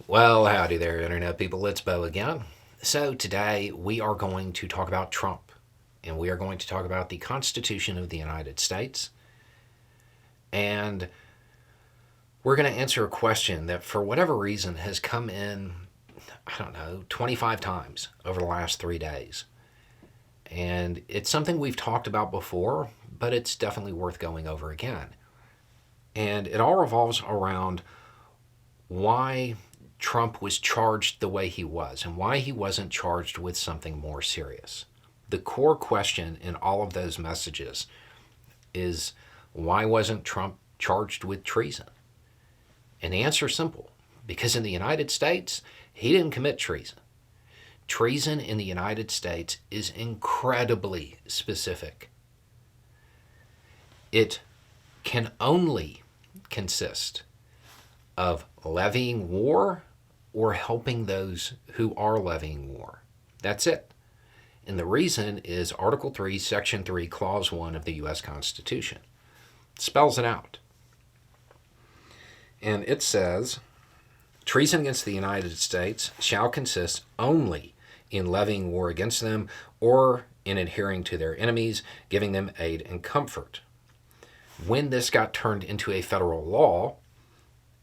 Well, howdy there, Internet people. It's Bo again. So, today we are going to talk about Trump, and we are going to talk about the Constitution of the United States. And we're going to answer a question that, for whatever reason, has come in, 25 times over the last 3 days. And it's something we've talked about before, but it's definitely worth going over again. And it all revolves around why Trump was charged the way he was and why he wasn't charged with something more serious. The core question in all of those messages is, why wasn't Trump charged with treason? And the answer is simple: because in the United States, he didn't commit treason. Treason in the United States is incredibly specific. It can only consist of levying war or helping those who are levying war. That's it. And the reason is Article 3, Section 3, Clause 1 of the U.S. Constitution. It spells it out. And it says, treason against the United States shall consist only in levying war against them or in adhering to their enemies, giving them aid and comfort. When this got turned into a federal law,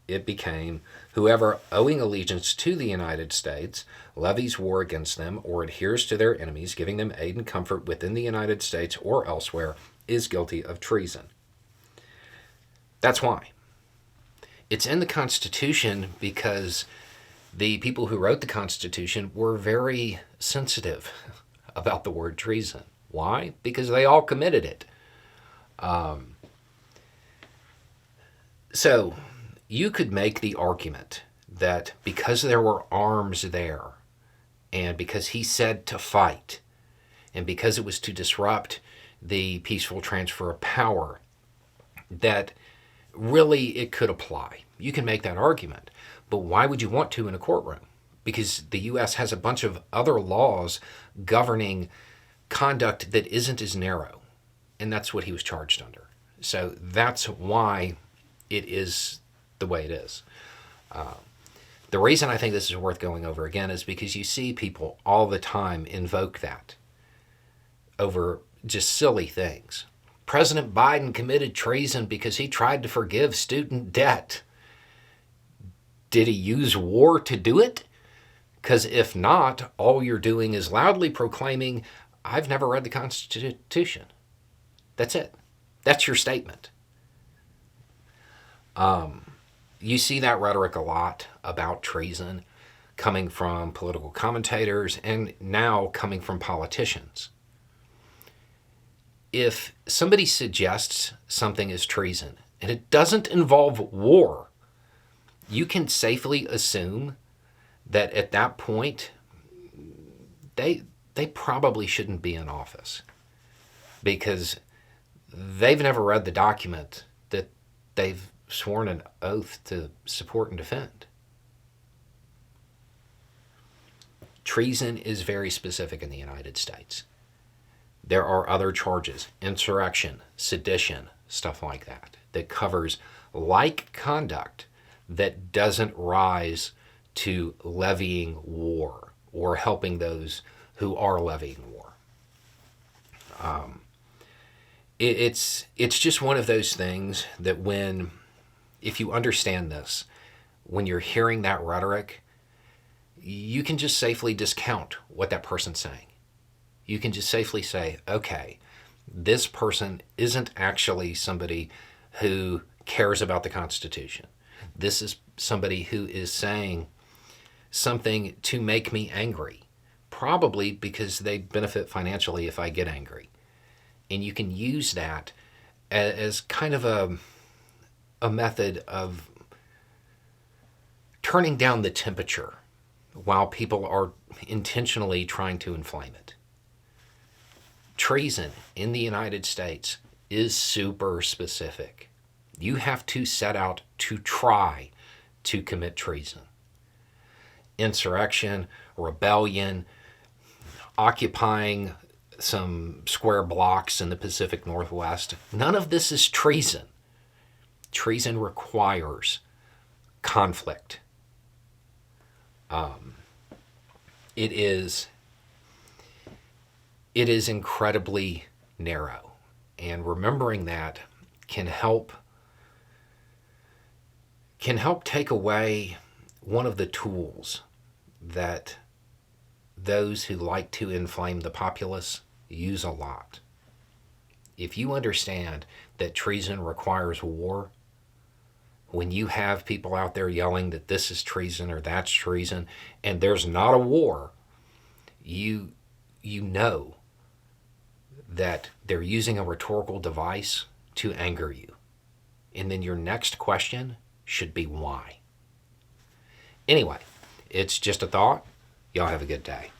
it became whoever owing allegiance to the United States levies war against them or adheres to their enemies, giving them aid and comfort within the United States or elsewhere, is guilty of treason. That's why. It's in the Constitution because the people who wrote the Constitution were very sensitive about the word treason. Why? Because they all committed it. So you could make the argument that because there were arms there, and because he said to fight, and because it was to disrupt the peaceful transfer of power, that really it could apply. You can make that argument. But why would you want to in a courtroom? Because the U.S. has a bunch of other laws governing conduct that isn't as narrow. And that's what he was charged under. So that's why it is the way it is. The reason I think this is worth going over again is because you see people all the time invoke that over just silly things. President Biden committed treason because he tried to forgive student debt. Did he use war to do it? Because if not, all you're doing is loudly proclaiming, I've never read the Constitution. That's it. That's your statement. You see that rhetoric a lot about treason coming from political commentators and now coming from politicians. If somebody suggests something is treason and it doesn't involve war, you can safely assume that at that point, they probably shouldn't be in office because they've never read the document that they've sworn an oath to support and defend. Treason is very specific in the United States. There are other charges, insurrection, sedition, stuff like that, that covers like conduct that doesn't rise to levying war or helping those who are levying war. It's just one of those things that if you understand this, when you're hearing that rhetoric, you can just safely discount what that person's saying. You can just safely say, okay, this person isn't actually somebody who cares about the Constitution. This is somebody who is saying something to make me angry, probably because they benefit financially if I get angry. And you can use that as kind of a method of turning down the temperature while people are intentionally trying to inflame it. Treason in the United States is super specific. You have to set out to try to commit treason. Insurrection, rebellion, occupying some square blocks in the Pacific Northwest, none of this is treason. Treason requires conflict. It is it is incredibly narrow, and remembering that can help take away one of the tools that those who like to inflame the populace use a lot. If you understand that treason requires war, when you have people out there yelling that this is treason or that's treason, and there's not a war, you know that they're using a rhetorical device to anger you. And then your next question should be why. Anyway, it's just a thought. Y'all have a good day.